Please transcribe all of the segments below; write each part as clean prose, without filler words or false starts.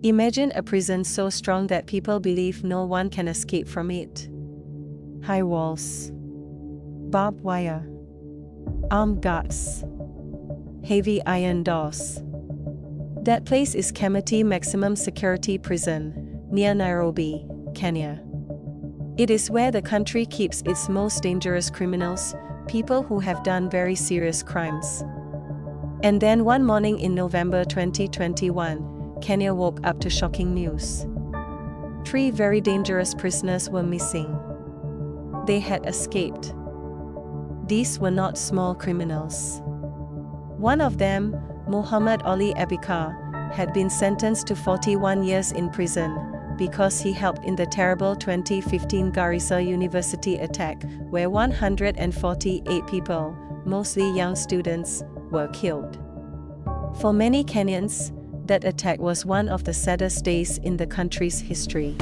Imagine a prison so strong that people believe no one can escape from it. High walls, barbed wire, armed guards, heavy iron doors. That place is Kamiti Maximum Security Prison, near Nairobi, Kenya. It is where the country keeps its most dangerous criminals, people who have done very serious crimes. And then one morning in November 2021, Kenya woke up to shocking news. 3 very dangerous prisoners were missing. They had escaped. These were not small criminals. One of them, Muhammad Ali Abikar, had been sentenced to 41 years in prison because he helped in the terrible 2015 Garissa University attack, where 148 people, mostly young students, were killed. For many Kenyans, that attack was one of the saddest days in the country's history.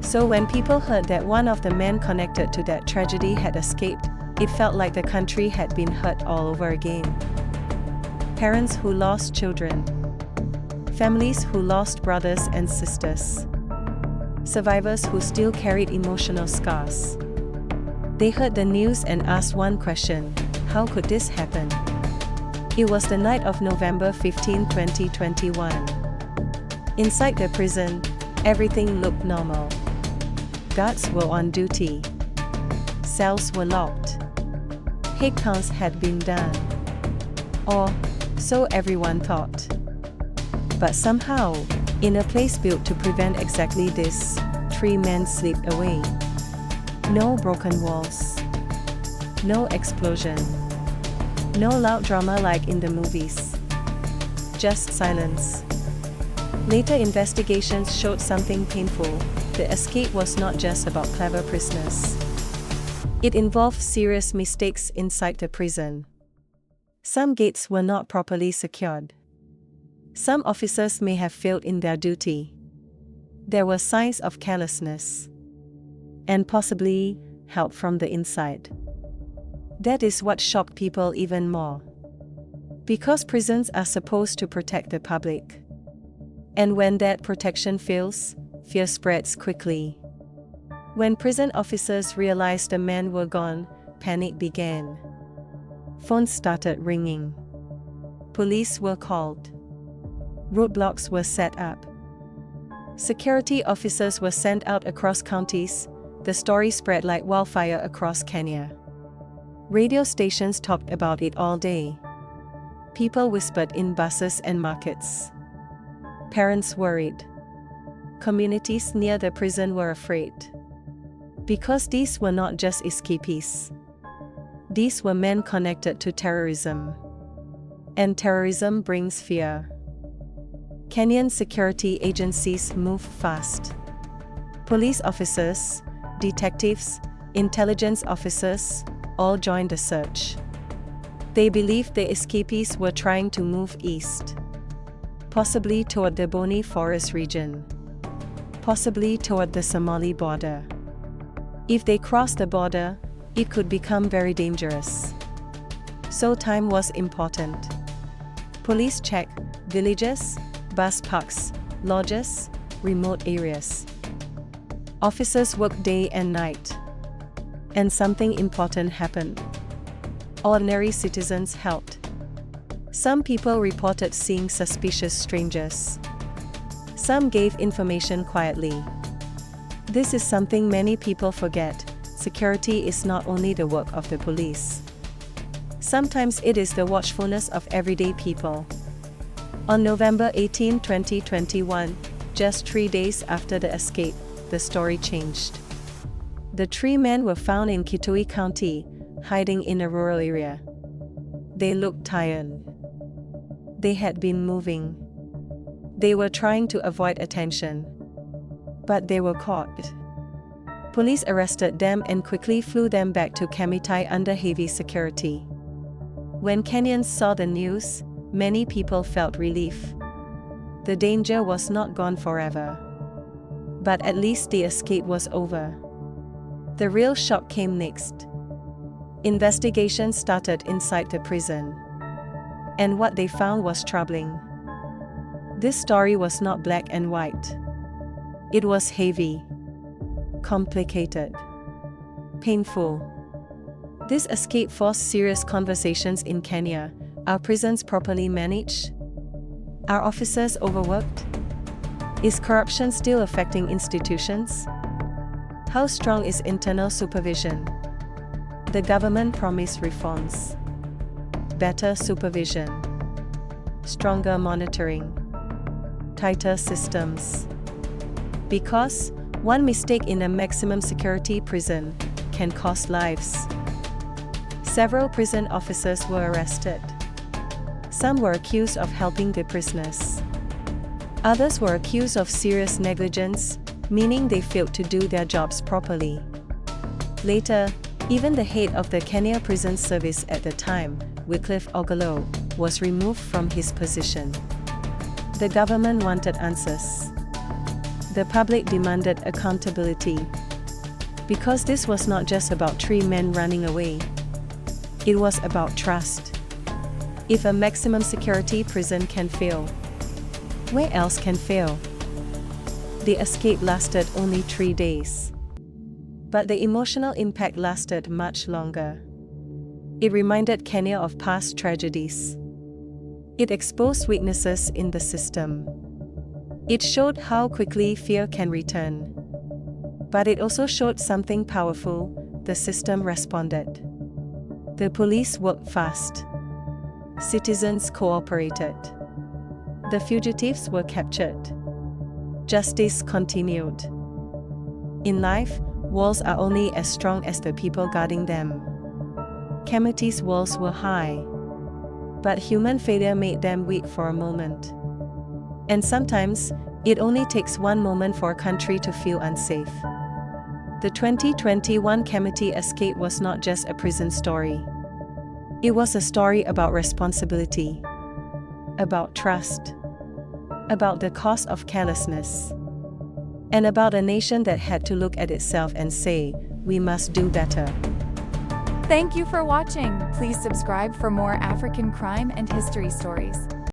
So when people heard that one of the men connected to that tragedy had escaped, it felt like the country had been hurt all over again. Parents who lost children. Families who lost brothers and sisters. Survivors who still carried emotional scars. They heard the news and asked one question: how could this happen? It was the night of November 15, 2021. Inside the prison, everything looked normal. Guards were on duty. Cells were locked. Head counts had been done. Or, so everyone thought. But somehow, in a place built to prevent exactly this, 3 men slipped away. No broken walls. No explosion. No loud drama like in the movies. Just silence. Later investigations showed something painful. The escape was not just about clever prisoners. It involved serious mistakes inside the prison. Some gates were not properly secured. Some officers may have failed in their duty. There were signs of carelessness. And possibly, help from the inside. That is what shocked people even more. Because prisons are supposed to protect the public. And when that protection fails, fear spreads quickly. When prison officers realized the men were gone, panic began. Phones started ringing. Police were called. Roadblocks were set up. Security officers were sent out across counties. The story spread like wildfire across Kenya. Radio stations talked about it all day. People whispered in buses and markets. Parents worried. Communities near the prison were afraid. Because these were not just escapees. These were men connected to terrorism. And terrorism brings fear. Kenyan security agencies move fast. Police officers, detectives, intelligence officers, all joined the search. They believed the escapees were trying to move east. Possibly toward the Boni Forest region. Possibly toward the Somali border. If they crossed the border, it could become very dangerous. So time was important. Police checked villages, bus parks, lodges, remote areas. Officers worked day and night. And something important happened. Ordinary citizens helped. Some people reported seeing suspicious strangers. Some gave information quietly. This is something many people forget. Security is not only the work of the police. Sometimes it is the watchfulness of everyday people. On November 18, 2021, just 3 days after the escape, the story changed. The 3 men were found in Kitui County, hiding in a rural area. They looked tired. They had been moving. They were trying to avoid attention. But they were caught. Police arrested them and quickly flew them back to Kamiti under heavy security. When Kenyans saw the news, many people felt relief. The danger was not gone forever. But at least the escape was over. The real shock came next. Investigations started inside the prison. And what they found was troubling. This story was not black and white. It was heavy, complicated, painful. This escape forced serious conversations in Kenya. Are prisons properly managed? Are officers overworked? Is corruption still affecting institutions? How strong is internal supervision? The government promised reforms. Better supervision. Stronger monitoring. Tighter systems. Because one mistake in a maximum security prison can cost lives. Several prison officers were arrested. Some were accused of helping the prisoners. Others were accused of serious negligence, meaning they failed to do their jobs properly. Later, even the head of the Kenya Prison Service at the time, Wycliffe Ogolo, was removed from his position. The government wanted answers. The public demanded accountability. Because this was not just about 3 men running away. It was about trust. If a maximum security prison can fail, where else can fail? The escape lasted only 3 days. But the emotional impact lasted much longer. It reminded Kenya of past tragedies. It exposed weaknesses in the system. It showed how quickly fear can return. But it also showed something powerful: the system responded. The police worked fast. Citizens cooperated. The fugitives were captured. Justice continued. In life, walls are only as strong as the people guarding them. Kemeti's walls were high, but human failure made them weak for a moment. And sometimes, it only takes one moment for a country to feel unsafe. The 2021 Kemeti escape was not just a prison story. It was a story about responsibility, about trust, about the cost of carelessness, and about a nation that had to look at itself and say, we must do better. Thank you for watching. Please subscribe for more African crime and history stories.